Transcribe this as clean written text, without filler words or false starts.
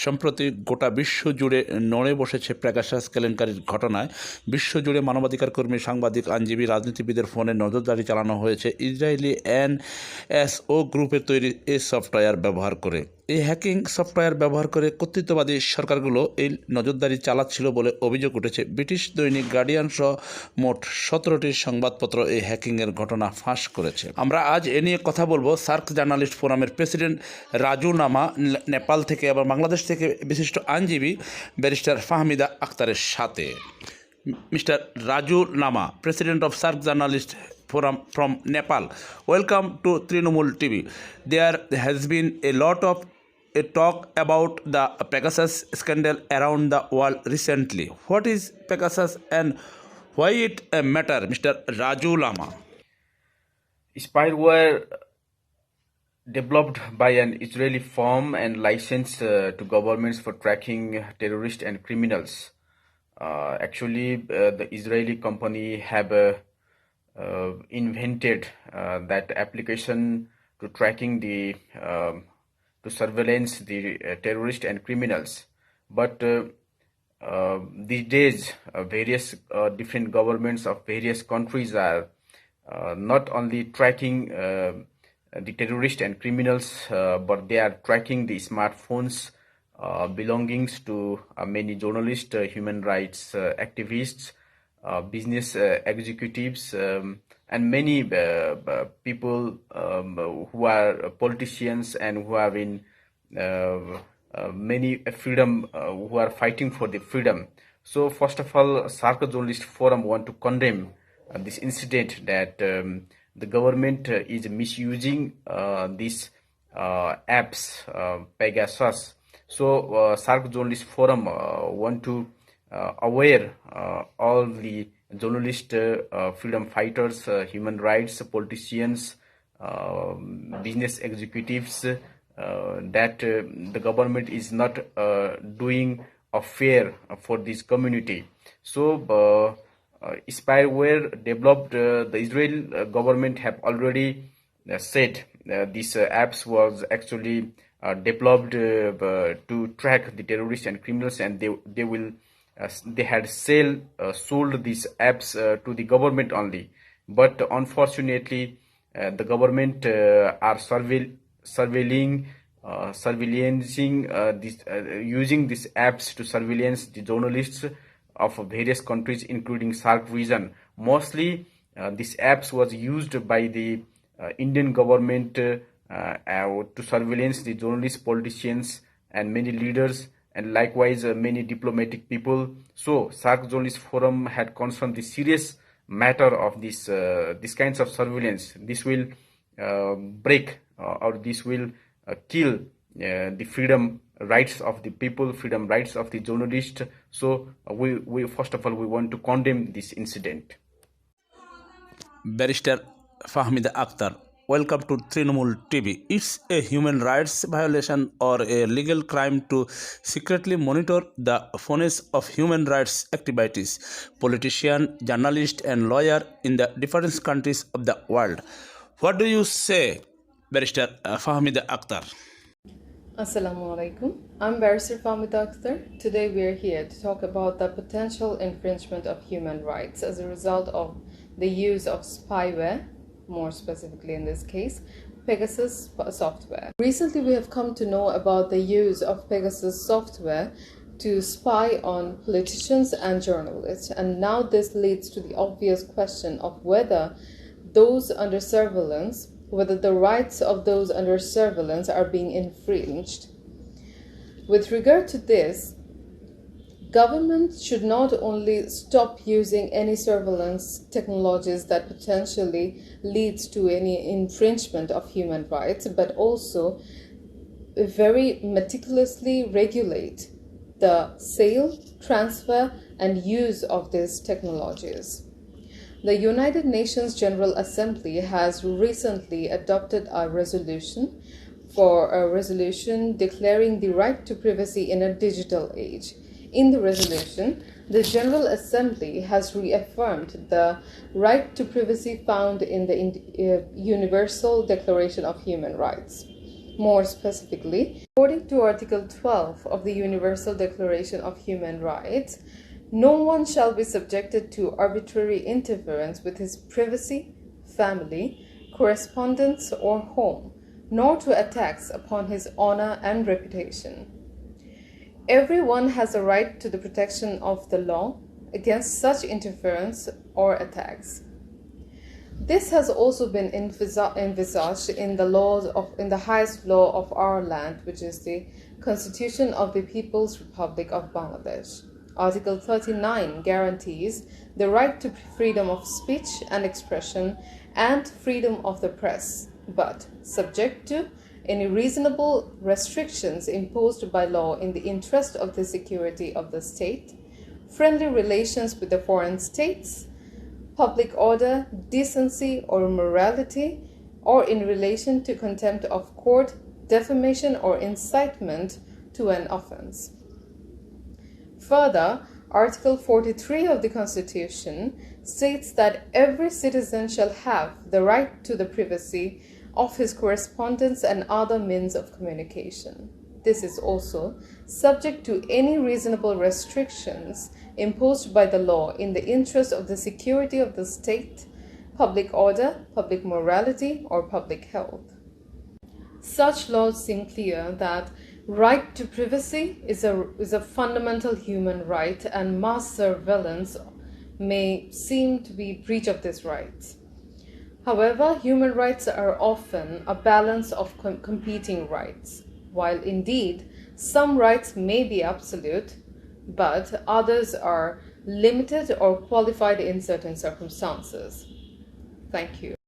সম্প্রতি গোটা বিশ্ব জুড়ে নড়ে বসেছে পেগাসাস কেলেঙ্কারির ঘটনায়। বিশ্বজুড়ে মানবাধিকার কর্মী, সাংবাদিক, আইনজীবী, রাজনীতিবিদের ফোনে নজরদারি চালানো হয়েছে ইসরায়েলি এনএসও গ্রুপের তৈরি এই সফটওয়্যার ব্যবহার করে। এই হ্যাকিং সফটওয়্যার ব্যবহার করে কর্তৃত্ববাদী সরকারগুলো এই নজরদারি চালাচ্ছিল বলে অভিযোগ উঠেছে। ব্রিটিশ দৈনিক গার্ডিয়ান সহ মোট 17টি সংবাদপত্র এই হ্যাকিংয়ের ঘটনা ফাঁস করেছে। আমরা আজ এ নিয়ে কথা বলবো সার্ক জার্নালিস্ট ফোরামের প্রেসিডেন্ট রাজু নামা, নেপাল থেকে, আবার বাংলাদেশ থেকে বিশিষ্ট আইনজীবী ব্যারিস্টার ফাহমিদা আক্তারের সাথে। Mister Raju Nama, President of SARC Journalist Forum from Nepal. Welcome to Trinamool TV. There has been a lot of talk about the Pegasus scandal around the world recently. What is Pegasus and why it matter, Mr. Raju Lama? Spyware developed by an Israeli firm and licensed to governments for tracking terrorists and criminals. Actually, the Israeli company have invented that application to tracking to surveillance the terrorists and criminals. But these days, various different governments of various countries are not only tracking the terrorists and criminals, but they are tracking the smartphones belongings to many journalists, human rights activists, business executives, and many people who are politicians and who have been many freedom, who are fighting for the freedom. So first of all, SARC Journalist Forum want to condemn this incident that the government is misusing these apps, Pegasus. So SARC Journalist Forum want to aware all the journalists, freedom fighters, human rights, politicians, business executives, that the government is not doing a fair for this community. So spyware developed, the Israel government have already said these apps was actually developed to track the terrorists and criminals, and they had sold these apps to the government only. But unfortunately, the government are surveillancing using these apps to surveillance the journalists of various countries, including SARC region. Mostly, these apps was used by the Indian government to surveillance the journalists, politicians, and many leaders, and likewise many diplomatic people. So SARC Journalist Forum had concerned the serious matter of this kinds of surveillance. This will break or this will kill the freedom rights of the people, freedom rights of the journalists. So we first of all we want to condemn this incident. Barrister Fahmida Akhtar, welcome to Trinamool TV. It's a human rights violation or a legal crime to secretly monitor the phones of human rights activities, politicians, journalists, and lawyers in the different countries of the world. What do you say, Barrister Fahmida Akhtar? Assalamu alaikum. I'm Barrister Fahmida Akhtar. Today we are here to talk about the potential infringement of human rights as a result of the use of spyware, more specifically in this case, Pegasus software. Recently we have come to know about the use of Pegasus software to spy on politicians and journalists, and now this leads to the obvious question of whether those under surveillance, whether the rights of those under surveillance are being infringed. With regard to this, governments should not only stop using any surveillance technologies that potentially leads to any infringement of human rights, but also very meticulously regulate the sale, transfer, and use of these technologies. The United Nations General Assembly has recently adopted a resolution declaring the right to privacy in a digital age. In the resolution, the General Assembly has reaffirmed the right to privacy found in the Universal Declaration of Human Rights. More specifically, according to Article 12 of the Universal Declaration of Human Rights, no one shall be subjected to arbitrary interference with his privacy, family, correspondence, or home, nor to attacks upon his honor and reputation. Everyone has a right to the protection of the law against such interference or attacks. This has also been envisaged in the highest law of our land, which is the Constitution of the People's Republic of Bangladesh. Article 39 guarantees the right to freedom of speech and expression and freedom of the press, but subject to any reasonable restrictions imposed by law in the interest of the security of the state, friendly relations with the foreign states, public order, decency, or morality, or in relation to contempt of court, defamation, or incitement to an offense. Further, Article 43 of the Constitution states that every citizen shall have the right to the privacy of his correspondence and other means of communication. This is also subject to any reasonable restrictions imposed by the law in the interest of the security of the state, public order, public morality, or public health. Such laws seem clear that right to privacy is a fundamental human right, and mass surveillance may seem to be breach of this right. However, human rights are often a balance of competing rights. While indeed some rights may be absolute, but others are limited or qualified in certain circumstances. Thank you.